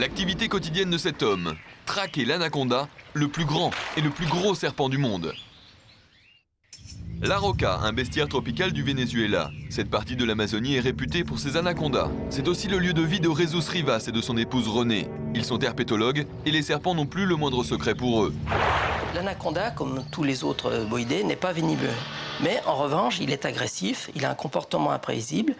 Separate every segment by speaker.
Speaker 1: L'activité quotidienne de cet homme, traquer l'anaconda, le plus grand et le plus gros serpent du monde. La Roca, un bestiaire tropical du Venezuela. Cette partie de l'Amazonie est réputée pour ses anacondas. C'est aussi le lieu de vie de Jesus Rivas et de son épouse Renée. Ils sont herpétologues et les serpents n'ont plus le moindre secret pour eux.
Speaker 2: L'anaconda, comme tous les autres boïdés, n'est pas venimeux. Mais en revanche, il est agressif, il a un comportement imprévisible.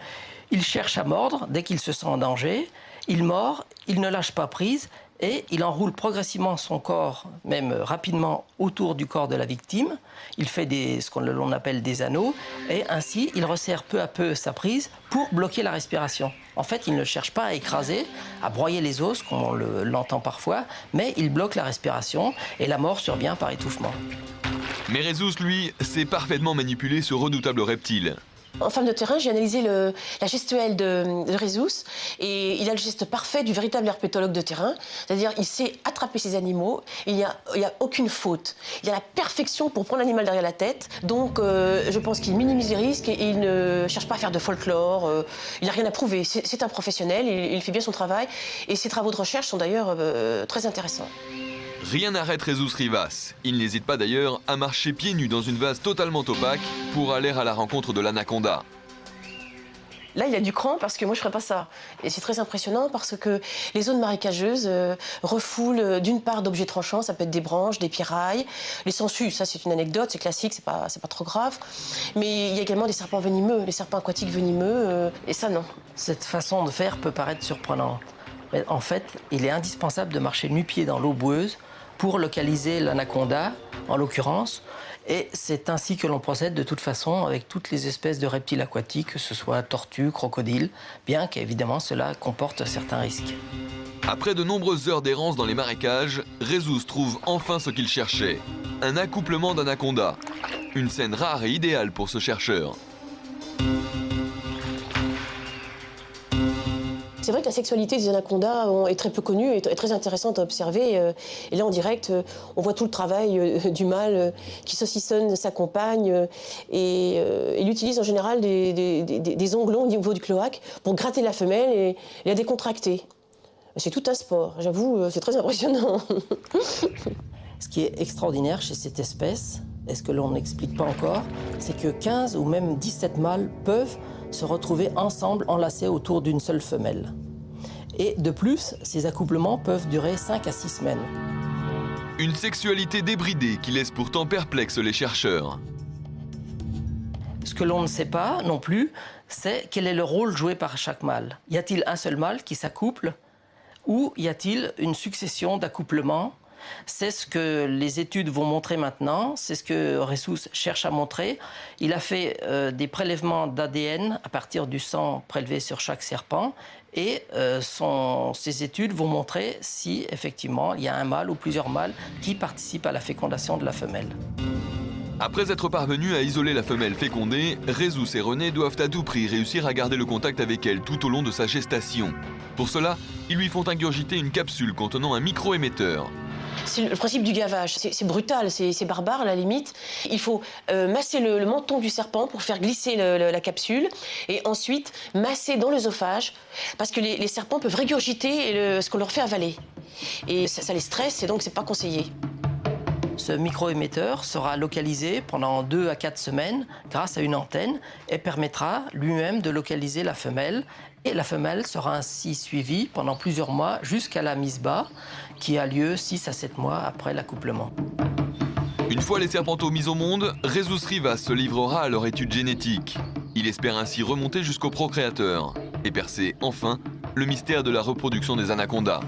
Speaker 2: Il cherche à mordre dès qu'il se sent en danger. Il mord, il ne lâche pas prise et il enroule progressivement son corps, même rapidement, autour du corps de la victime. Il fait ce qu'on l'on appelle des anneaux et ainsi il resserre peu à peu sa prise pour bloquer la respiration. En fait, il ne cherche pas à écraser, à broyer les os, comme on l'entend parfois, mais il bloque la respiration et la mort survient par étouffement.
Speaker 1: Mais Jesus, lui, sait parfaitement manipuler ce redoutable reptile.
Speaker 3: En femme de terrain, j'ai analysé la gestuelle de Jesus et il a le geste parfait du véritable herpétologue de terrain. C'est-à-dire il sait attraper ses animaux, il n'y a aucune faute. Il a la perfection pour prendre l'animal derrière la tête. Donc je pense qu'il minimise les risques et il ne cherche pas à faire de folklore. Il n'a rien à prouver. C'est un professionnel, il fait bien son travail et ses travaux de recherche sont d'ailleurs très intéressants.
Speaker 1: Rien n'arrête Jesus Rivas. Il n'hésite pas d'ailleurs à marcher pieds nus dans une vase totalement opaque pour aller à la rencontre de l'anaconda.
Speaker 3: Là, il a du cran parce que moi, je ne ferais pas ça. Et c'est très impressionnant parce que les zones marécageuses refoulent d'une part d'objets tranchants, ça peut être des branches, des pierrailles, les sangsues, ça c'est une anecdote, c'est classique, c'est pas trop grave. Mais il y a également des serpents venimeux, les serpents aquatiques venimeux, et ça non.
Speaker 2: Cette façon de faire peut paraître surprenante. Mais en fait, il est indispensable de marcher nu-pied dans l'eau boueuse pour localiser l'anaconda, en l'occurrence. Et c'est ainsi que l'on procède de toute façon avec toutes les espèces de reptiles aquatiques, que ce soit tortues, crocodiles, bien qu'évidemment cela comporte certains risques.
Speaker 1: Après de nombreuses heures d'errance dans les marécages, Jesus trouve enfin ce qu'il cherchait. Un accouplement d'anaconda. Une scène rare et idéale pour ce chercheur.
Speaker 3: C'est vrai que la sexualité des anacondas est très peu connue et très intéressante à observer. Et là, en direct, on voit tout le travail du mâle qui saucissonne sa compagne. Et il utilise en général des onglons au niveau du cloaque pour gratter la femelle et la décontracter. C'est tout un sport, j'avoue, c'est très impressionnant.
Speaker 2: Ce qui est extraordinaire chez cette espèce, et ce que l'on n'explique pas encore, c'est que 15 ou même 17 mâles peuvent se retrouver ensemble enlacés autour d'une seule femelle. Et de plus, ces accouplements peuvent durer 5 à 6 semaines.
Speaker 1: Une sexualité débridée qui laisse pourtant perplexes les chercheurs.
Speaker 2: Ce que l'on ne sait pas non plus, c'est quel est le rôle joué par chaque mâle. Y a-t-il un seul mâle qui s'accouple ou y a-t-il une succession d'accouplements ? C'est ce que les études vont montrer maintenant, c'est ce que Jesus cherche à montrer. Il a fait des prélèvements d'ADN à partir du sang prélevé sur chaque serpent et ces études vont montrer si effectivement il y a un mâle ou plusieurs mâles qui participent à la fécondation de la femelle.
Speaker 1: Après être parvenus à isoler la femelle fécondée, Jesus et Renée doivent à tout prix réussir à garder le contact avec elle tout au long de sa gestation. Pour cela, ils lui font ingurgiter une capsule contenant un micro-émetteur.
Speaker 3: C'est le principe du gavage, c'est brutal, c'est barbare à la limite. Il faut masser le menton du serpent pour faire glisser la capsule et ensuite masser dans l'œsophage parce que les serpents peuvent régurgiter ce qu'on leur fait avaler. Et ça les stresse et donc c'est pas conseillé.
Speaker 2: Ce micro-émetteur sera localisé pendant 2 à 4 semaines grâce à une antenne et permettra lui-même de localiser la femelle. Et la femelle sera ainsi suivie pendant plusieurs mois jusqu'à la mise bas qui a lieu 6 à 7 mois après l'accouplement.
Speaker 1: Une fois les serpenteaux mis au monde, Jesus Rivas se livrera à leur étude génétique. Il espère ainsi remonter jusqu'au procréateur et percer enfin le mystère de la reproduction des anacondas.